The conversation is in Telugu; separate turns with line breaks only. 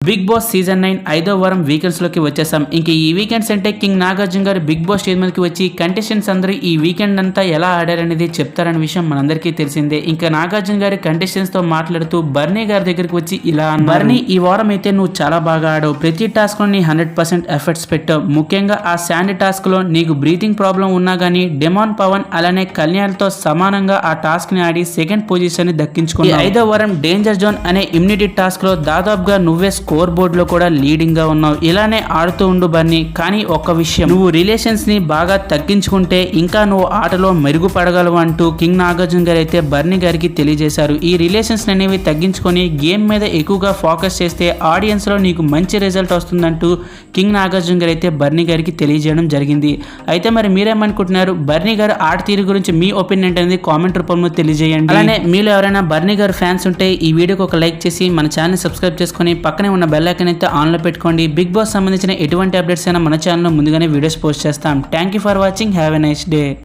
బిగ్ బాస్ సీజన్ 9 ఐదో వారం వీకెండ్స్ లోకి వచ్చేసాం. ఇంక ఈ వీకెండ్స్ అంటే కింగ్ నాగార్జున గారు బిగ్ బాస్ స్టేజ్ మీదకి వచ్చి కంటెస్టెంట్స్ అందరూ ఈ వీకెండ్ అంతా ఎలా ఆడారనేది చెప్తారనే విషయం మనందరికీ తెలిసిందే. ఇంకా నాగార్జున గారి కంటెస్టెంట్స్ తో మాట్లాడుతూ బర్నీ గారి దగ్గరికి వచ్చి ఇలా అన్నారు, బర్నీ ఈ వారం అయితే నువ్వు చాలా బాగా ఆడావు, ప్రతి టాస్క్ లో నీ 100% ఎఫర్ట్స్ పెట్టావు, ముఖ్యంగా ఆ శాండ్ టాస్క్ లో నీకు బ్రీతింగ్ ప్రాబ్లం ఉన్నా గానీ డెమాన్ పవన్ అలానే కళ్యాణ్తో సమానంగా ఆ టాస్క్ ని ఆడి సెకండ్ పొజిషన్ ని దక్కించుకున్నావు. ఐదో వారం డేంజర్ జోన్ అనే ఇమ్యూనిటీ టాస్క్ లో దాదాపుగా నువ్వే స్కోర్ బోర్డ్ లో కూడా లీడింగ్ గా ఉన్నావు. ఇలానే ఆడుతూ ఉండు బర్నీ. కానీ ఒక్క విషయం, నువ్వు రిలేషన్స్ ని బాగా తగ్గించుకుంటే ఇంకా నువ్వు ఆటలో మెరుగుపడగలవు అంటూ కింగ్ నాగార్జున గారు అయితే బర్నీ గారికి తెలియజేశారు. ఈ రిలేషన్స్ అనేవి తగ్గించుకొని గేమ్ మీద ఎక్కువగా ఫోకస్ చేస్తే ఆడియన్స్ లో నీకు మంచి రిజల్ట్ వస్తుందంటూ కింగ్ నాగార్జున గారు అయితే బర్నీ గారికి తెలియజేయడం జరిగింది. అయితే మరి మీరేమనుకుంటున్నారు? బర్నీ గారు ఆట తీరు గురించి మీ ఒపీనియన్ అనేది కామెంట్ రూపంలో తెలియజేయండి. అలానే మీలో ఎవరైనా బర్నీ గారు ఫ్యాన్స్ ఉంటే ఈ వీడియోకి ఒక లైక్ చేసి మన ఛానల్ సబ్స్క్రైబ్ చేసుకొని పక్కనే ఉన్న బెల్ ఐకాన్ అయితే ఆన్లో పెట్టుకోండి. బిగ్ బాస్ సంబంధించిన ఎటువంటి అప్డేట్స్ అయినా మన ఛానల్లో ముందుగానే వీడియోస్ పోస్ట్ చేస్తాం. Thank you for watching. Have a nice day.